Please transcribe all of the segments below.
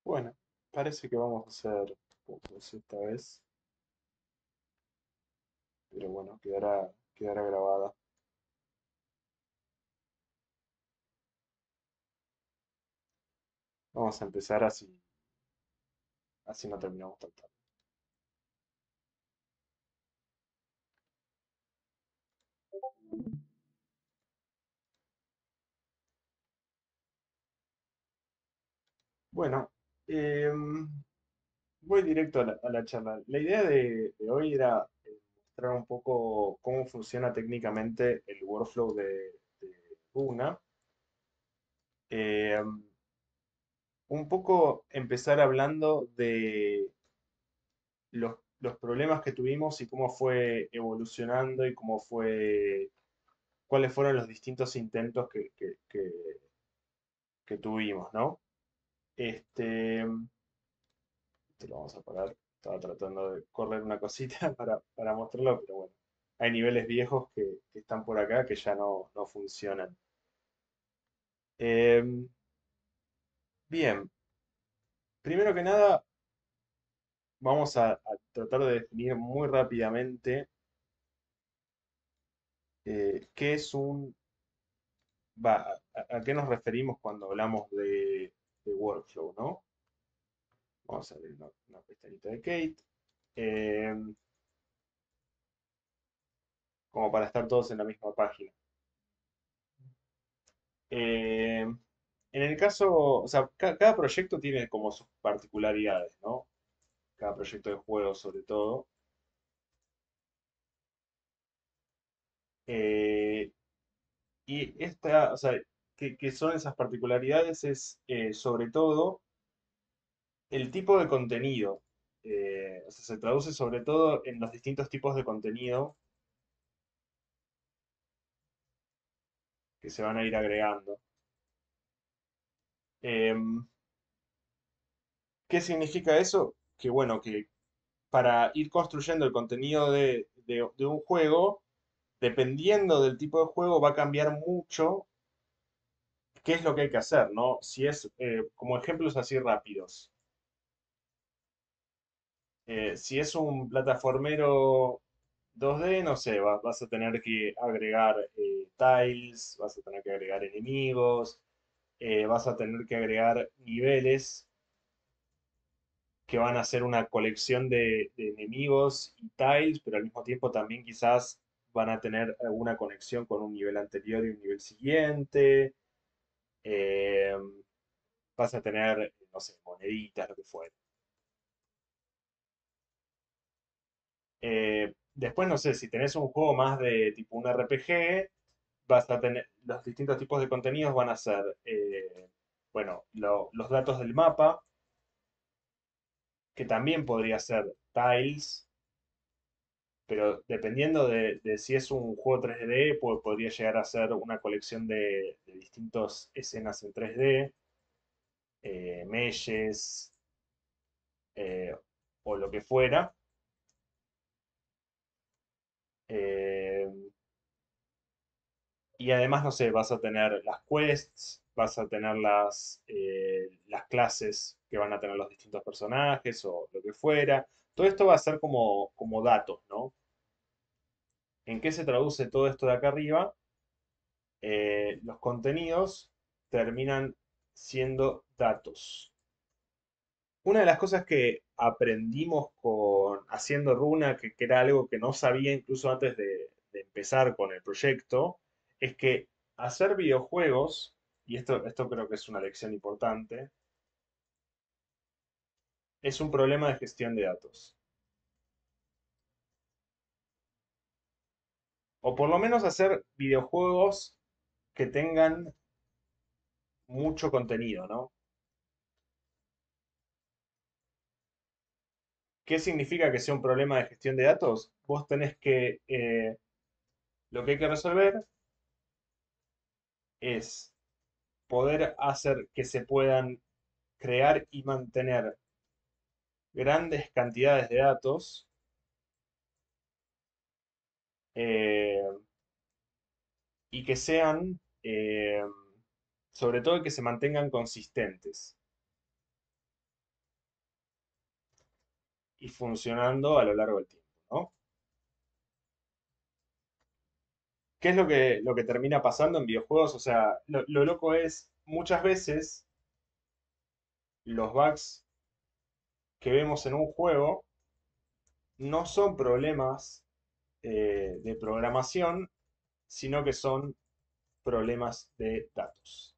Bueno, parece que vamos a hacer pocos esta vez, pero bueno, quedará grabada. Vamos a empezar así no terminamos tan tarde. Bueno, voy directo a la charla. La idea de hoy era mostrar un poco cómo funciona técnicamente el workflow de Runa. Em, un poco empezar hablando de los problemas que tuvimos y cómo fue evolucionando y cuáles fueron los distintos intentos que tuvimos, ¿no? Este, Esto lo vamos a parar. Estaba tratando de correr una cosita para mostrarlo, pero bueno, hay niveles viejos que están por acá que ya no funcionan. Em, Bien, primero que nada, vamos a tratar de definir muy rápidamente qué es a qué nos referimos cuando hablamos de workflow, ¿no? Vamos a abrir una pestañita de Kate, em, como para estar todos en la misma página. En el caso, o sea, cada proyecto tiene como sus particularidades, ¿no? Cada proyecto de juego sobre todo. Eh, o sea, que son esas particularidades es sobre todo el tipo de contenido. O sea, se traduce sobre todo en los distintos tipos de contenido que se van a ir agregando. Em, ¿Qué significa eso? Que bueno, que para ir construyendo el contenido de un juego, dependiendo del tipo de juego, va a cambiar mucho qué es lo que hay que hacer, ¿no? Si es, como ejemplos así rápidos, si es un plataformero 2D, no sé, vas a tener que agregar tiles, vas a tener que agregar enemigos, vas a tener que agregar niveles que van a ser una colección de enemigos y tiles, pero al mismo tiempo también quizás van a tener alguna conexión con un nivel anterior y un nivel siguiente. eh, Vas a tener, no sé, moneditas, lo que fuera. Después, no sé, si tenés un juego más de tipo un RPG, vas a tener, los distintos tipos de contenidos van a ser, bueno, los datos del mapa, que también podría ser tiles, pero dependiendo de si es un juego 3D, podría llegar a ser una colección de distintas escenas en 3D, meshes, eh, o lo que fuera. Eh, Y además, no sé, vas a tener las quests, vas a tener las clases que van a tener los distintos personajes o lo que fuera. Todo esto va a ser como datos, ¿no? ¿En qué se traduce todo esto de acá arriba? Los contenidos terminan siendo datos. Una de las cosas que aprendimos haciendo Runa, que era algo que no sabía incluso antes de empezar con el proyecto, es que hacer videojuegos, y esto creo que es una lección importante, es un problema de gestión de datos. O por lo menos hacer videojuegos que tengan mucho contenido, ¿no? ¿Qué significa que sea un problema de gestión de datos? Vos tenés que, lo que hay que resolver es poder hacer que se puedan crear y mantener grandes cantidades de datos, eh, y que sean Sobre todo que se mantengan consistentes y funcionando a lo largo del tiempo, ¿no? ¿Qué es lo que termina pasando en videojuegos? O sea, lo loco es, muchas veces los bugs que vemos en un juego no son problemas de programación, sino que son problemas de datos.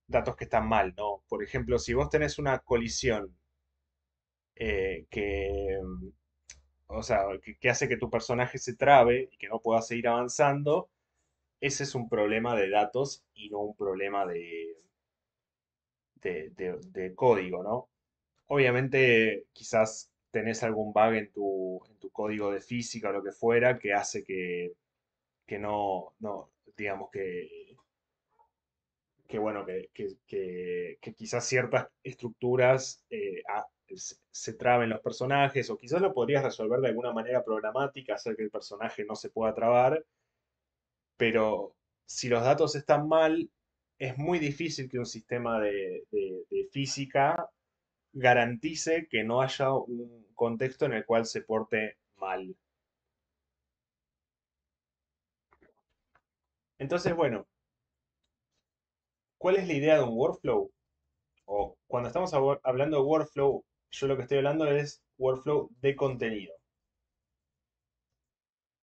Datos que están mal, ¿no? Por ejemplo, si vos tenés una colisión que, o sea, que hace que tu personaje se trabe y que no pueda seguir avanzando, ese es un problema de datos y no un problema de código, ¿no? Obviamente, quizás tenés algún bug en tu código de física o lo que fuera que hace que no, digamos que bueno, que quizás ciertas estructuras se traben los personajes, o quizás lo podrías resolver de alguna manera programática, hacer que el personaje no se pueda trabar, pero si los datos están mal, es muy difícil que un sistema de física garantice que no haya un contexto en el cual se porte mal. Entonces, bueno, ¿cuál es la idea de un workflow? O cuando estamos hablando de workflow, yo lo que estoy hablando es workflow de contenido.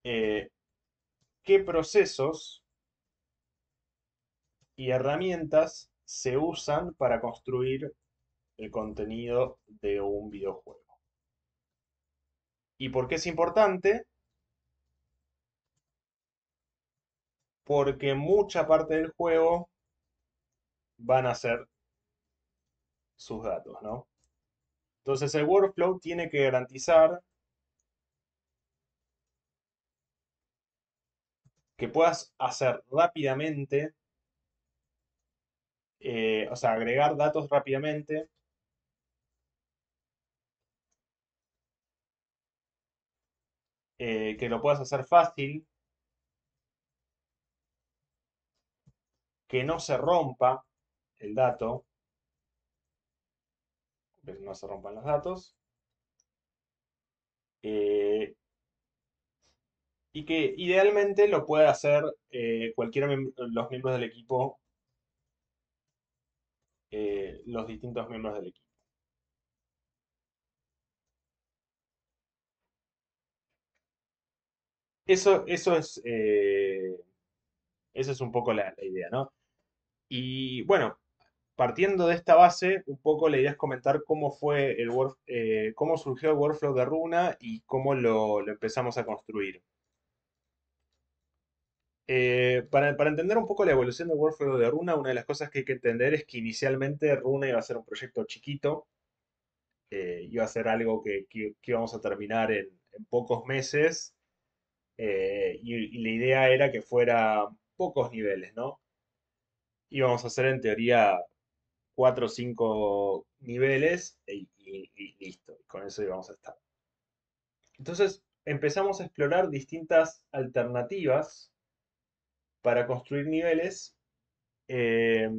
Eh, ¿Qué procesos y herramientas se usan para construir el contenido de un videojuego? ¿Y por qué es importante? Porque mucha parte del juego van a ser sus datos, ¿no? Entonces el workflow tiene que garantizar que puedas hacer rápidamente, o sea, agregar datos rápidamente, que lo puedas hacer fácil, que no se rompa el dato, que no se rompan los datos, eh, y que idealmente lo pueda hacer cualquiera de los miembros del equipo, los distintos miembros del equipo. Eso, eso es, eh, Esa es un poco la idea, ¿no? Y bueno, partiendo de esta base, un poco la idea es comentar cómo fue cómo surgió el workflow de Runa y cómo lo empezamos a construir. Para entender un poco la evolución del workflow de Runa, una de las cosas que hay que entender es que inicialmente Runa iba a ser un proyecto chiquito, iba a ser algo que íbamos a terminar en pocos meses, y la idea era que fuera pocos niveles, ¿no? Íbamos a hacer en teoría cuatro o cinco niveles y listo, con eso íbamos a estar. Entonces empezamos a explorar distintas alternativas para construir niveles, eh,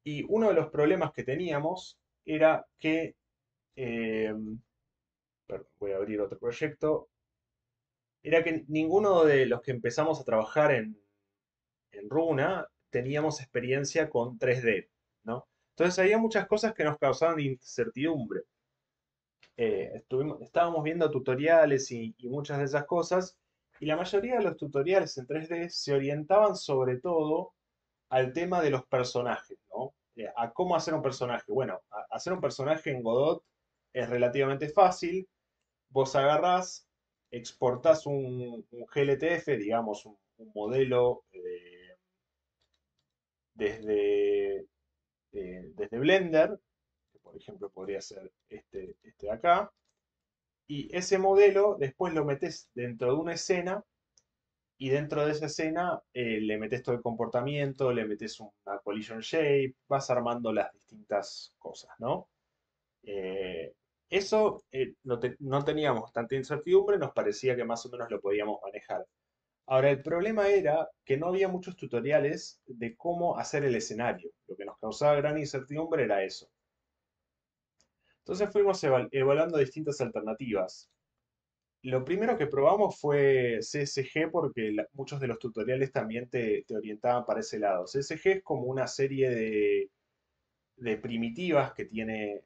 y uno de los problemas que teníamos era que, eh, perdón, voy a abrir otro proyecto, era que ninguno de los que empezamos a trabajar en Runa teníamos experiencia con 3D, ¿no? Entonces había muchas cosas que nos causaban incertidumbre. Estábamos viendo tutoriales y muchas de esas cosas, y la mayoría de los tutoriales en 3D se orientaban sobre todo al tema de los personajes, ¿no? A cómo hacer un personaje. Bueno, hacer un personaje en Godot es relativamente fácil. Vos agarrás, exportás un GLTF, digamos, un modelo desde, desde Blender, que por ejemplo podría ser este de acá, y ese modelo después lo metes dentro de una escena, y dentro de esa escena le metes todo el comportamiento, le metes una collision shape, vas armando las distintas cosas, ¿no? Eh, Eso no teníamos tanta incertidumbre, nos parecía que más o menos lo podíamos manejar. Ahora, el problema era que no había muchos tutoriales de cómo hacer el escenario. Lo que nos causaba gran incertidumbre era eso. Entonces fuimos evaluando distintas alternativas. Lo primero que probamos fue CSG porque muchos de los tutoriales también te orientaban para ese lado. CSG es como una serie de primitivas que tiene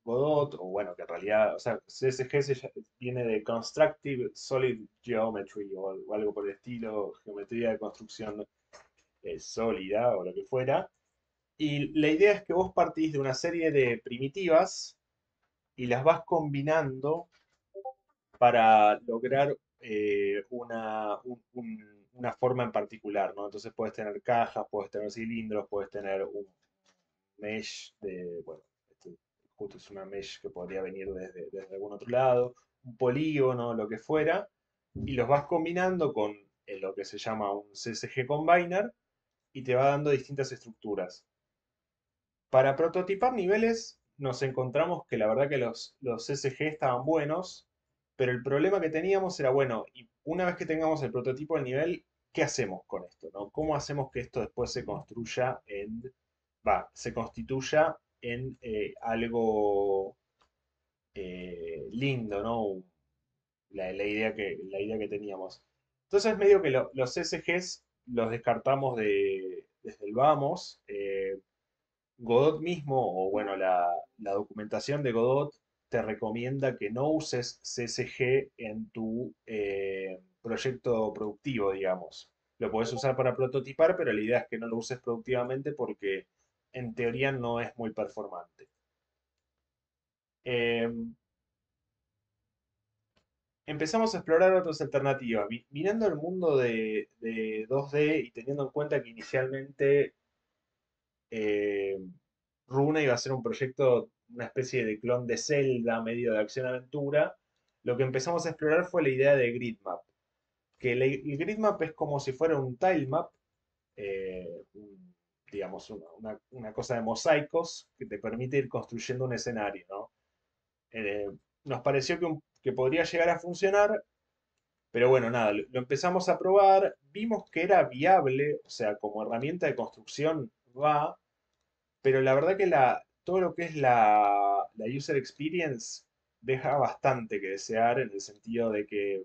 Godot, o bueno, que en realidad, o sea, CSG viene de Constructive Solid Geometry o algo por el estilo, geometría de construcción sólida o lo que fuera. Y la idea es que vos partís de una serie de primitivas y las vas combinando para lograr una forma en particular, ¿no? Entonces puedes tener cajas, puedes tener cilindros, puedes tener un mesh bueno, este justo es una mesh que podría venir desde algún otro lado, un polígono, lo que fuera, y los vas combinando con lo que se llama un CSG Combiner y te va dando distintas estructuras. Para prototipar niveles nos encontramos que la verdad que los CSG estaban buenos, pero el problema que teníamos era, bueno, y una vez que tengamos el prototipo del nivel, ¿qué hacemos con esto, no? ¿Cómo hacemos que esto después se constituya en algo lindo, ¿no? La idea que teníamos. Entonces medio que los CSGs los descartamos desde el vamos. Godot mismo, o bueno, la documentación de Godot te recomienda que no uses CSG en tu proyecto productivo, digamos. Lo puedes usar para prototipar, pero la idea es que no lo uses productivamente porque en teoría no es muy performante. Eh, Empezamos a explorar otras alternativas. Mirando el mundo de 2D y teniendo en cuenta que inicialmente eh, Runa iba a ser un proyecto, una especie de clon de Zelda, medio de acción-aventura, lo que empezamos a explorar fue la idea de gridmap. Que el gridmap es como si fuera un tilemap, digamos, una cosa de mosaicos que te permite ir construyendo un escenario, ¿no? Eh, Nos pareció que podría llegar a funcionar, pero bueno, nada, lo empezamos a probar, vimos que era viable, o sea, como herramienta de construcción va, pero la verdad que todo lo que es la user experience deja bastante que desear en el sentido de que,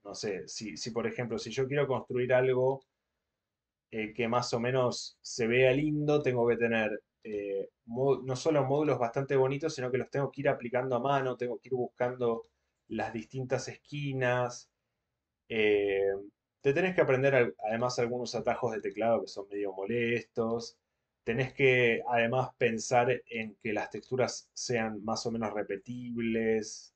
no sé, si por ejemplo, si yo quiero construir algo que más o menos se vea lindo, tengo que tener no solo módulos bastante bonitos, sino que los tengo que ir aplicando a mano, tengo que ir buscando las distintas esquinas. eh, Te tenés que aprender además algunos atajos de teclado que son medio molestos. Tenés que además pensar en que las texturas sean más o menos repetibles.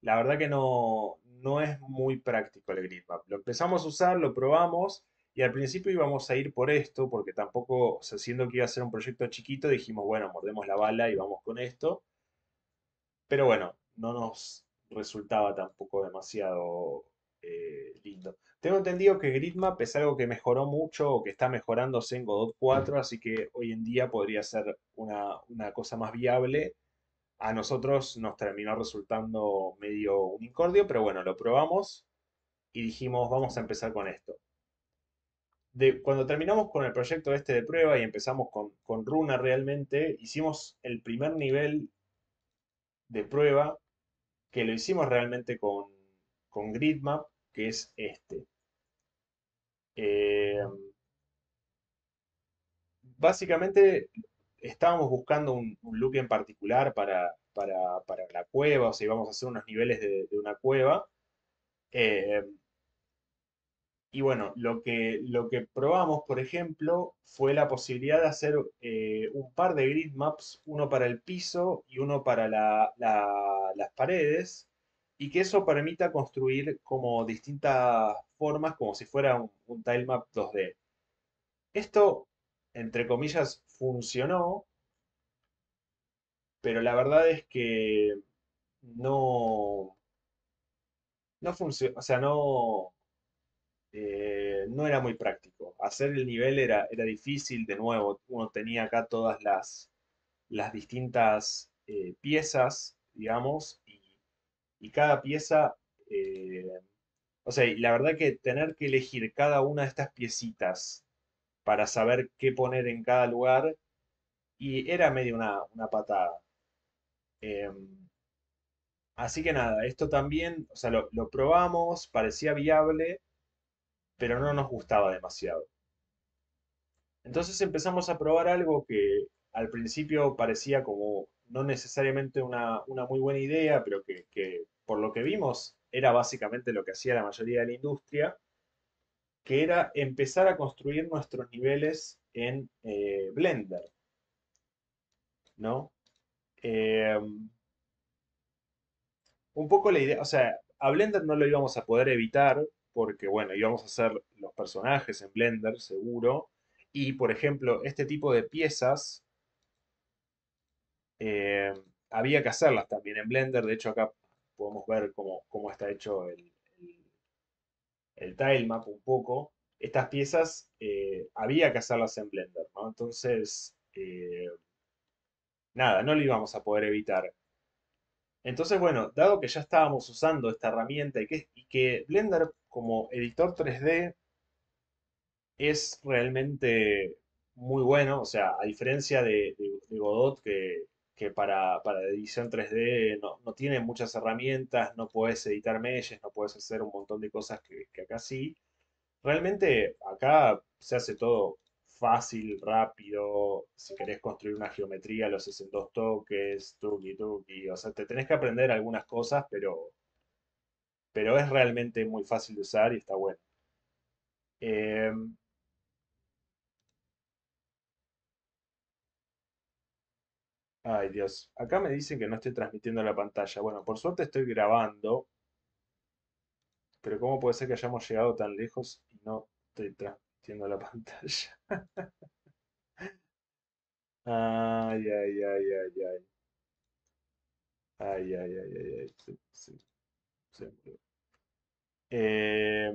La verdad que no es muy práctico el gridmap. Lo empezamos a usar, lo probamos y al principio íbamos a ir por esto, porque tampoco, o sea, siendo que iba a ser un proyecto chiquito, dijimos, bueno, mordemos la bala y vamos con esto. Pero bueno, no nos resultaba tampoco demasiado lindo. Tengo entendido que Gridmap es algo que mejoró mucho o que está mejorándose en Godot 4, así que hoy en día podría ser una cosa más viable. A nosotros nos terminó resultando medio un incordio, pero bueno, lo probamos y dijimos, vamos a empezar con esto. Cuando terminamos con el proyecto este de prueba y empezamos con Runa realmente, hicimos el primer nivel de prueba que lo hicimos realmente con Gridmap, que es este. Eh, Básicamente estábamos buscando un look en particular para la cueva, o sea, íbamos a hacer unos niveles de una cueva. Eh, y bueno, lo que probamos, por ejemplo, fue la posibilidad de hacer un par de grid maps, uno para el piso y uno para las paredes, y que eso permita construir como distintas formas, como si fuera un tilemap 2D. Esto, entre comillas, funcionó, pero la verdad es que no, no funcionó, o sea, no era muy práctico. Hacer el nivel era difícil, de nuevo, uno tenía acá todas las distintas piezas, digamos, y cada pieza eh, O sea, y la verdad que tener que elegir cada una de estas piecitas para saber qué poner en cada lugar, y era medio una patada. Em, Así que nada, esto también, o sea, lo probamos, parecía viable, pero no nos gustaba demasiado. Entonces empezamos a probar algo que al principio parecía como no necesariamente una muy buena idea, pero que por lo que vimos era básicamente lo que hacía la mayoría de la industria, que era empezar a construir nuestros niveles en Blender, ¿no? Eh, un poco la idea, o sea, a Blender no lo íbamos a poder evitar porque, bueno, íbamos a hacer los personajes en Blender, seguro. Y, por ejemplo, este tipo de piezas eh, había que hacerlas también en Blender. De hecho, acá podemos ver cómo está hecho el tilemap un poco. Estas piezas había que hacerlas en Blender, ¿no? Entonces, nada, no lo íbamos a poder evitar. Entonces, bueno, dado que ya estábamos usando esta herramienta y que Blender como editor 3D es realmente muy bueno, o sea, a diferencia de Godot que para edición 3D no tiene muchas herramientas, no puedes editar meshes, no puedes hacer un montón de cosas que acá sí. Realmente acá se hace todo fácil, rápido. Si querés construir una geometría, lo haces en dos toques, tuki tuki. O sea, te tenés que aprender algunas cosas, pero es realmente muy fácil de usar y está bueno. Em, Ay, Dios. Acá me dicen que no estoy transmitiendo la pantalla. Bueno, por suerte estoy grabando, pero ¿cómo puede ser que hayamos llegado tan lejos y no estoy transmitiendo la pantalla? Ay, ay, ay, ay, ay. Ay, ay, ay, ay, ay. Se murió. Eh,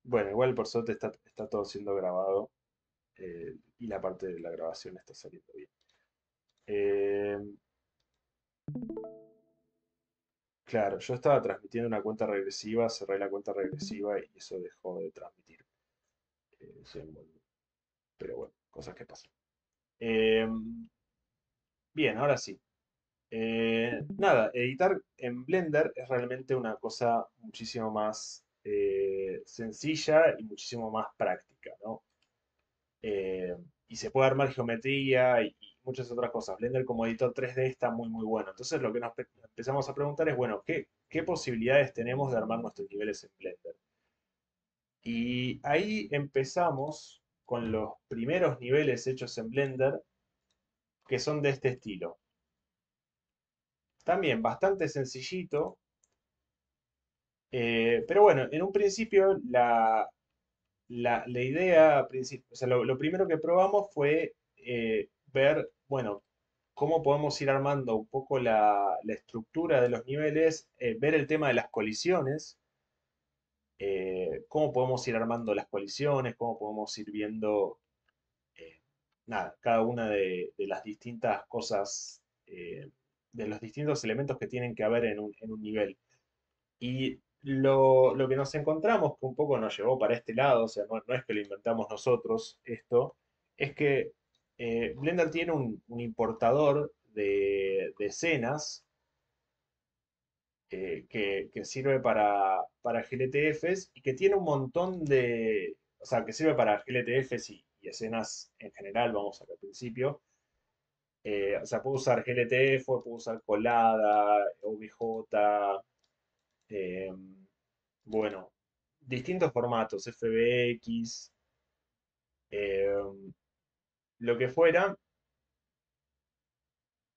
bueno, igual por suerte está todo siendo grabado y la parte de la grabación está saliendo bien. Eh, claro, yo estaba transmitiendo una cuenta regresiva, cerré la cuenta regresiva y eso dejó de transmitir. Se me olvidó. Pero bueno, cosas que pasan. Eh, bien, ahora sí. Nada, editar en Blender es realmente una cosa muchísimo más sencilla y muchísimo más práctica, ¿no? Eh, y se puede armar geometría y muchas otras cosas. Blender como editor 3D está muy, muy bueno. Entonces lo que nos empezamos a preguntar es, bueno, ¿qué posibilidades tenemos de armar nuestros niveles en Blender? Y ahí empezamos con los primeros niveles hechos en Blender, que son de este estilo. También bastante sencillito, pero bueno, en un principio la idea, o sea, lo primero que probamos fue ver, bueno, cómo podemos ir armando un poco la estructura de los niveles, ver el tema de las colisiones, cómo podemos ir armando las colisiones, cómo podemos ir viendo, eh, nada, cada una de las distintas cosas, de los distintos elementos que tienen que haber en un nivel. Y lo que nos encontramos, que un poco nos llevó para este lado, o sea, no es que lo inventamos nosotros esto, es que Blender tiene un importador de escenas que sirve para GLTFs y que tiene un montón de, o sea, que sirve para GLTFs y escenas en general, vamos al principio. O sea, puedo usar GLTF, puedo usar colada, OBJ, eh, bueno, distintos formatos, FBX, eh, lo que fuera.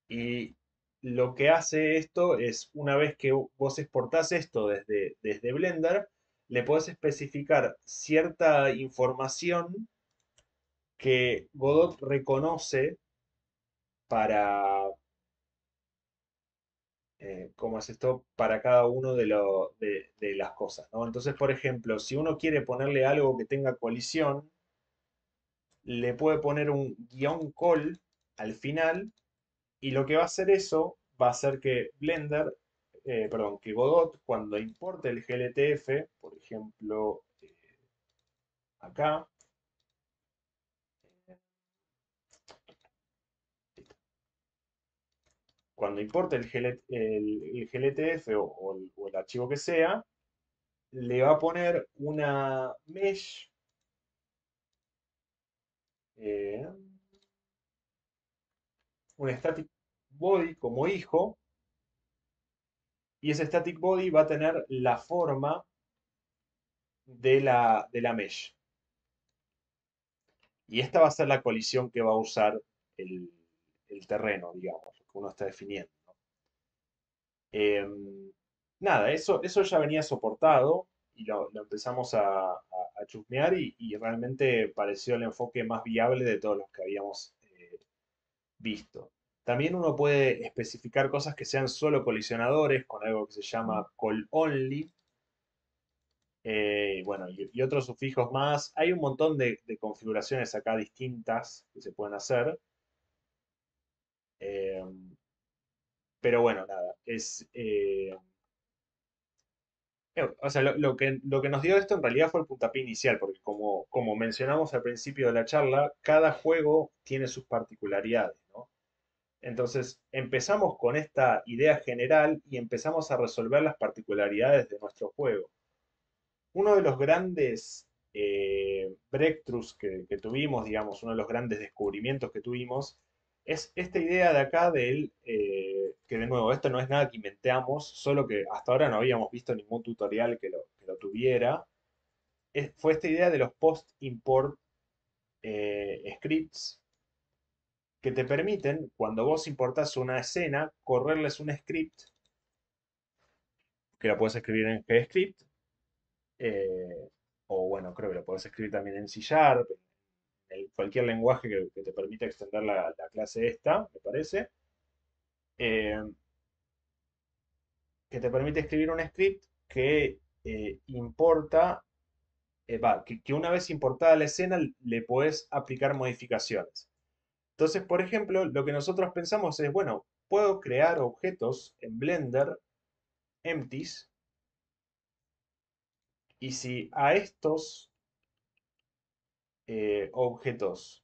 Y lo que hace esto es, una vez que vos exportás esto desde Blender, le podés especificar cierta información que Godot reconoce para, ¿cómo es esto? Para cada uno de las cosas, ¿no? Entonces, por ejemplo, si uno quiere ponerle algo que tenga colisión, le puede poner un guión call al final y lo que va a hacer eso va a hacer que Blender perdón, que Godot cuando importe el GLTF, por ejemplo, acá, cuando importe el GLTF o el archivo que sea, le va a poner una mesh, eh, un static body como hijo, y ese static body va a tener la forma de la mesh. Y esta va a ser la colisión que va a usar el, el terreno, digamos, lo que uno está definiendo, ¿no? Nada, eso ya venía soportado y lo empezamos a chusmear y realmente pareció el enfoque más viable de todos los que habíamos visto. También uno puede especificar cosas que sean solo colisionadores con algo que se llama call only. Bueno, y otros sufijos más. Hay un montón de configuraciones acá distintas que se pueden hacer. eh, pero bueno, nada, o sea, lo que nos dio esto en realidad fue el puntapié inicial, porque como mencionamos al principio de la charla, cada juego tiene sus particularidades, ¿no? Entonces, empezamos con esta idea general y empezamos a resolver las particularidades de nuestro juego. Uno de los grandes breakthroughs que tuvimos, digamos, uno de los grandes descubrimientos que tuvimos, es esta idea de acá que de nuevo, esto no es nada que inventamos, solo que hasta ahora no habíamos visto ningún tutorial que lo tuviera. Fue esta idea de los post-import scripts que te permiten, cuando vos importás una escena, correrles un script, que lo puedes escribir en GScript, eh, o bueno, creo que lo puedes escribir también en C Sharp, en cualquier lenguaje que te permita extender la clase esta, me parece, eh, que te permite escribir un script que importa, que una vez importada la escena le puedes aplicar modificaciones. Entonces, por ejemplo, lo que nosotros pensamos es, bueno, puedo crear objetos en Blender empties y si a estos objetos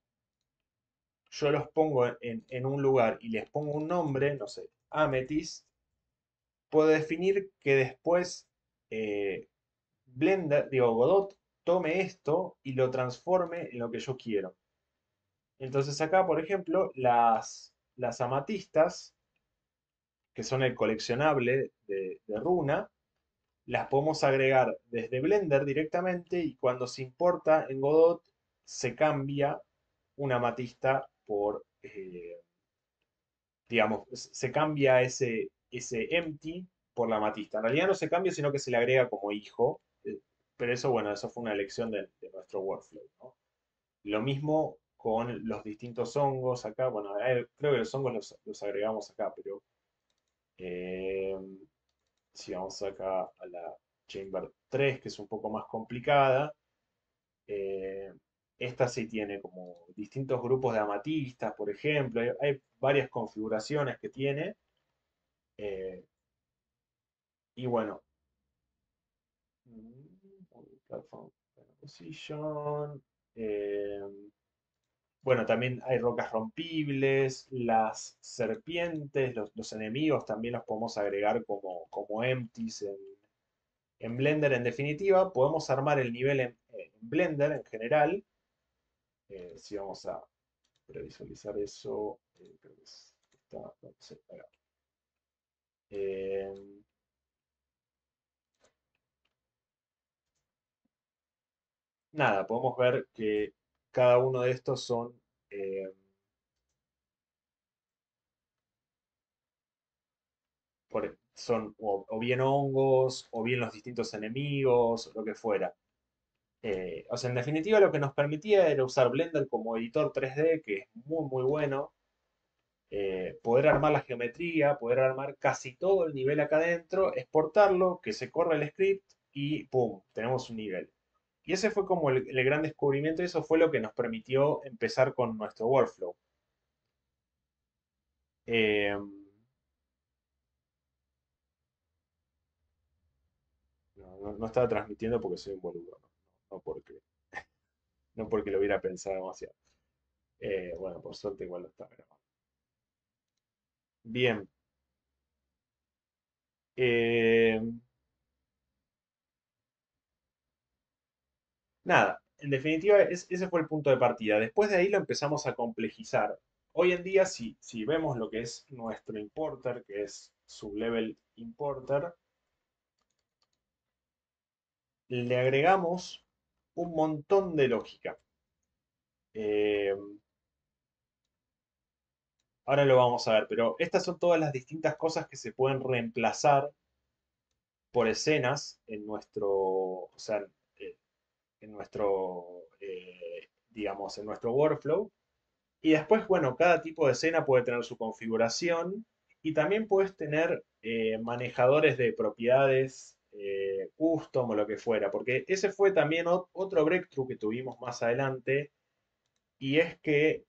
yo los pongo en un lugar y les pongo un nombre, no sé, Amethyst, puedo definir que después eh, Blender, digo, Godot tome esto y lo transforme en lo que yo quiero. Entonces acá, por ejemplo, las amatistas, que son el coleccionable de Runa, las podemos agregar desde Blender directamente y cuando se importa en Godot se cambia una amatista por, digamos, se cambia ese empty por la amatista. En realidad no se cambia, sino que se le agrega como hijo, pero eso, bueno, eso fue una elección de nuestro workflow, ¿no? Lo mismo con los distintos hongos acá, bueno, creo que los hongos los agregamos acá, pero eh, si vamos acá a la Chamber 3, que es un poco más complicada, eh, esta sí tiene como distintos grupos de amatistas, por ejemplo, hay varias configuraciones que tiene, eh, y bueno, platform position, eh, bueno, también hay rocas rompibles, las serpientes, los enemigos también los podemos agregar como empties en Blender. En definitiva, podemos armar el nivel en Blender en general. Si vamos a previsualizar eso, creo que está, no sé, acá. Eh, Nada, podemos ver que cada uno de estos eh, son o bien hongos, o bien los distintos enemigos, lo que fuera. O sea, en definitiva lo que nos permitía era usar Blender como editor 3D, que es muy muy bueno, poder armar la geometría, poder armar casi todo el nivel acá adentro, exportarlo, que se corra el script y ¡pum! Tenemos un nivel. Y ese fue como el gran descubrimiento y eso fue lo que nos permitió empezar con nuestro workflow. Eh, no estaba transmitiendo porque soy un boludo, no porque, no porque lo hubiera pensado demasiado. Bueno, por suerte igual lo está grabando. Bien. eh, Nada, en definitiva, ese fue el punto de partida. Después de ahí lo empezamos a complejizar. Hoy en día, si vemos lo que es nuestro importer, que es sublevel importer, le agregamos un montón de lógica. Eh, Ahora lo vamos a ver, pero estas son todas las distintas cosas que se pueden reemplazar por escenas en nuestro, o sea, eh, en nuestro, digamos, en nuestro workflow. Y después, bueno, cada tipo de escena puede tener su configuración y también puedes tener manejadores de propiedades custom o lo que fuera, porque ese fue también otro breakthrough que tuvimos más adelante y es que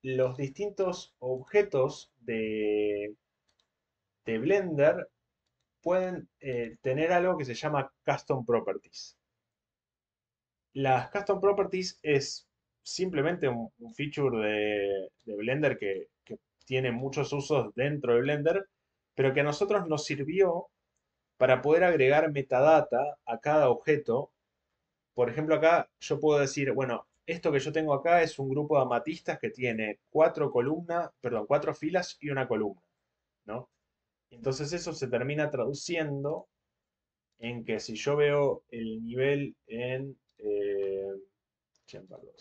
los distintos objetos de Blender pueden tener algo que se llama custom properties. Las custom properties es simplemente un feature de Blender que tiene muchos usos dentro de Blender, pero que a nosotros nos sirvió para poder agregar metadata a cada objeto. Por ejemplo, acá yo puedo decir, bueno, esto que yo tengo acá es un grupo de amatistas que tiene cuatro columnas, perdón, cuatro filas y una columna, ¿no? Entonces eso se termina traduciendo en que si yo veo el nivel en...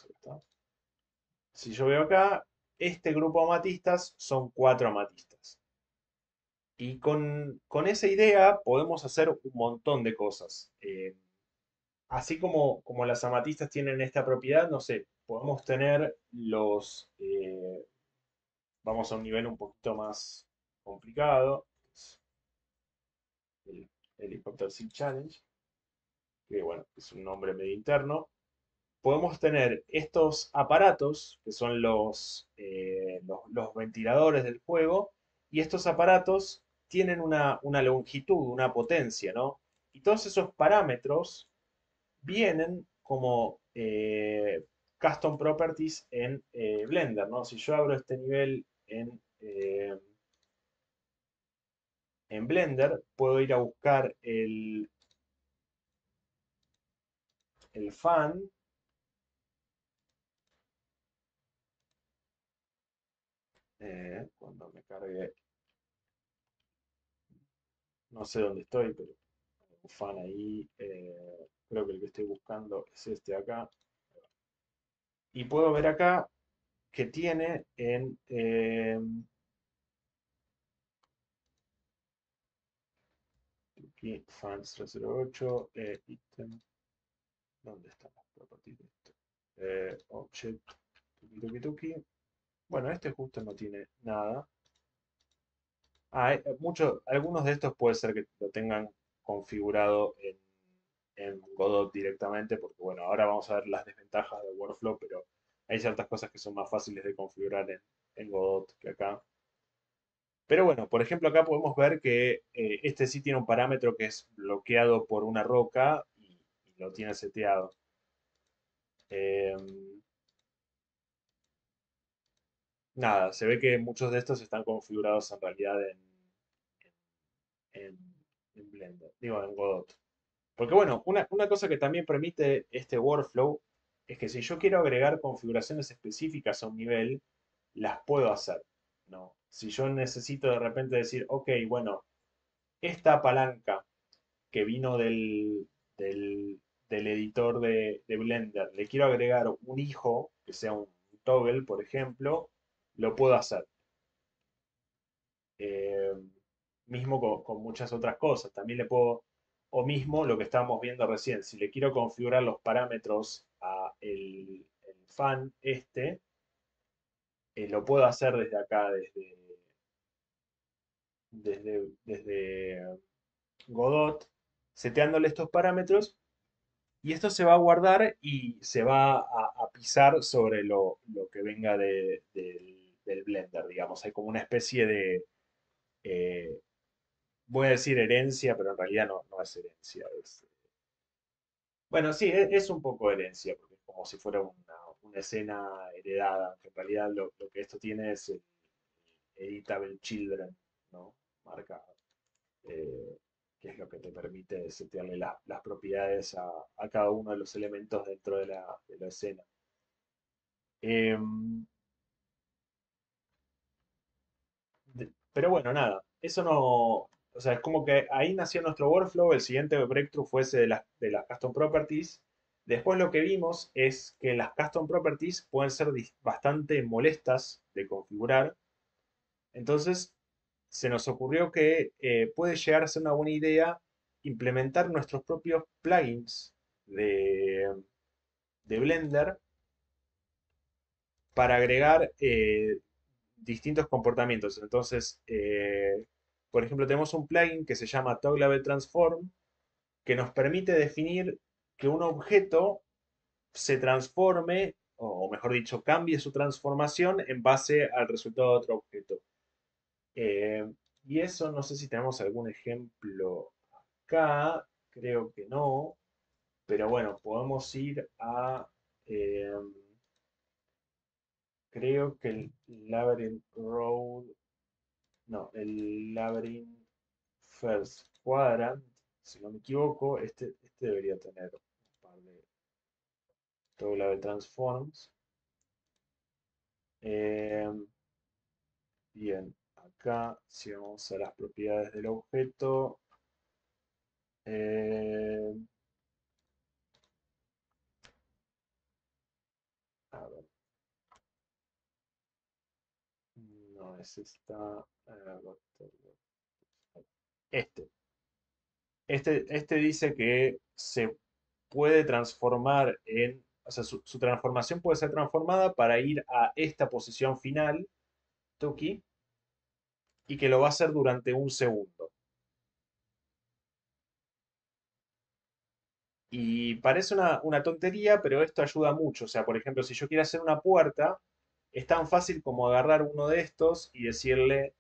está. Si yo veo acá, este grupo de amatistas son cuatro amatistas. Y con esa idea podemos hacer un montón de cosas. Así como las amatistas tienen esta propiedad, no sé, podemos tener vamos a un nivel un poquito más complicado, es el Helicopter Seal Challenge, que bueno, es un nombre medio interno. Podemos tener estos aparatos, que son los ventiladores del juego, y estos aparatos tienen una longitud, una potencia, ¿no? Y todos esos parámetros vienen como custom properties en Blender, ¿no? Si yo abro este nivel en Blender, puedo ir a buscar el fan. Cuando me cargue, no sé dónde estoy, pero un fan ahí. Creo que el que estoy buscando es este de acá. Y puedo ver acá que tiene en aquí, fans 308, item, ¿dónde están las properties de esto? Object, tuki tuki tuki. Bueno, este justo no tiene nada. Algunos de estos puede ser que lo tengan configurado en Godot directamente, porque bueno, ahora vamos a ver las desventajas de Workflow, pero hay ciertas cosas que son más fáciles de configurar en Godot que acá. Pero bueno, por ejemplo, acá podemos ver que este sí tiene un parámetro que es bloqueado por una roca y lo tiene seteado. Em, Nada, se ve que muchos de estos están configurados en realidad en, en Blender, digo, en Godot. Porque bueno, una cosa que también permite este workflow es que si yo quiero agregar configuraciones específicas a un nivel, las puedo hacer, ¿no? Si yo necesito de repente decir, ok, bueno, esta palanca que vino del, del editor de Blender, le quiero agregar un hijo, que sea un toggle, por ejemplo, lo puedo hacer. Eh, Mismo con muchas otras cosas. También le puedo, o mismo lo que estábamos viendo recién, si le quiero configurar los parámetros a el fan este, lo puedo hacer desde acá, desde Godot, seteándole estos parámetros. Y esto se va a guardar y se va a pisar sobre lo que venga del Blender, digamos. Hay como una especie de, eh, voy a decir herencia, pero en realidad no es herencia. Bueno, sí, es un poco herencia, porque es como si fuera una escena heredada, que en realidad lo que esto tiene es el Editable Children, ¿no? Marca, eh, que es lo que te permite setearle las propiedades a cada uno de los elementos dentro de la escena. Em, pero bueno, nada, eso no, o sea, es como que ahí nació nuestro workflow, el siguiente breakthrough fue ese de las custom properties. Después lo que vimos es que las custom properties pueden ser bastante molestas de configurar. Entonces se nos ocurrió que puede llegar a ser una buena idea implementar nuestros propios plugins de Blender para agregar distintos comportamientos. Entonces, por ejemplo, tenemos un plugin que se llama Toggleable Transform, que nos permite definir que un objeto se transforme, o mejor dicho, cambie su transformación en base al resultado de otro objeto. Eh, y eso no sé si tenemos algún ejemplo acá, creo que no, pero bueno, podemos ir a, eh, creo que el Labyrinth Road, no, el Labyrinth First Quadrant, si no me equivoco, este debería tener un par de toggle transforms. Eh, bien, acá si vamos a las propiedades del objeto, eh, a ver, no es esta, este. Este dice que se puede transformar en, o sea, su transformación puede ser transformada para ir a esta posición final, Tuki, y que lo va a hacer durante un segundo. Y parece una tontería, pero esto ayuda mucho. O sea, por ejemplo, si yo quiero hacer una puerta, es tan fácil como agarrar uno de estos y decirle,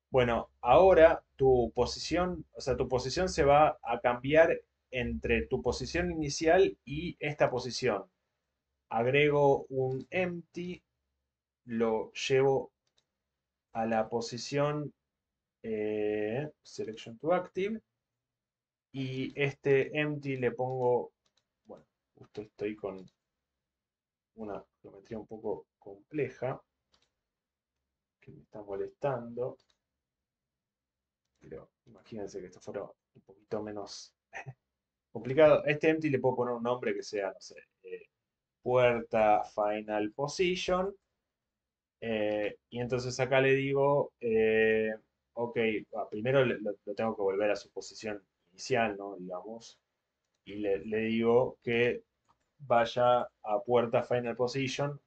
bueno, ahora tu posición, o sea, tu posición se va a cambiar entre tu posición inicial y esta posición. Agrego un empty, lo llevo a la posición selection to active y este empty le pongo, bueno, justo estoy con una geometría un poco compleja que me está molestando, pero imagínense que esto fuera un poquito menos complicado. A este empty le puedo poner un nombre que sea, no sé, puerta final position. Y entonces acá le digo, ok, primero lo tengo que volver a su posición inicial, ¿no? Digamos, y le digo que vaya a puerta final position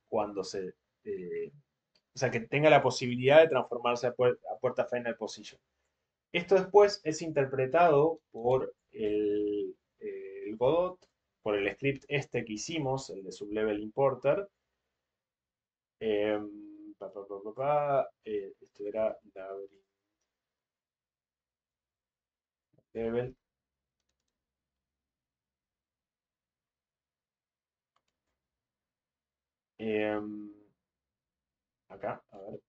cuando eh, o sea, que tenga la posibilidad de transformarse a puerta final position. Esto después es interpretado por el Godot, por el script este que hicimos, el de sublevel importer. Em, esto era Labyrinth level. Em, acá, a ver,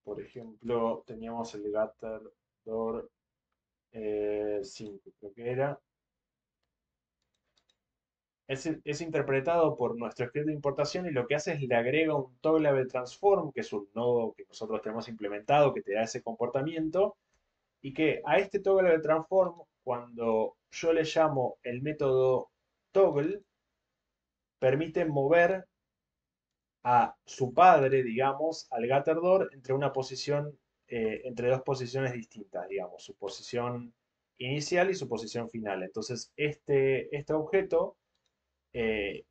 por ejemplo, teníamos el Gutter Door 5, creo que era. Es interpretado por nuestro script de importación y lo que hace es le agrega un toggle transform, que es un nodo que nosotros tenemos implementado que te da ese comportamiento, y que a este toggle transform, cuando yo le llamo el método toggle, permite mover a su padre, digamos, al Gaterdor, entre una posición, entre dos posiciones distintas, digamos, su posición inicial y su posición final. Entonces, este objeto,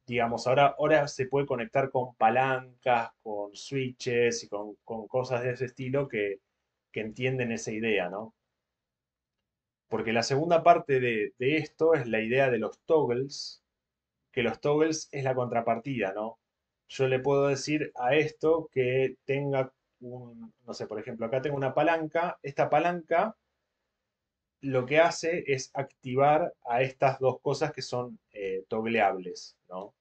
digamos, ahora se puede conectar con palancas, con switches y con cosas de ese estilo que entienden esa idea, ¿no? Porque la segunda parte de esto es la idea de los toggles, que los toggles es la contrapartida, ¿no? Yo le puedo decir a esto que tenga no sé, por ejemplo, acá tengo una palanca, esta palanca lo que hace es activar a estas dos cosas que son toggleables, ¿no?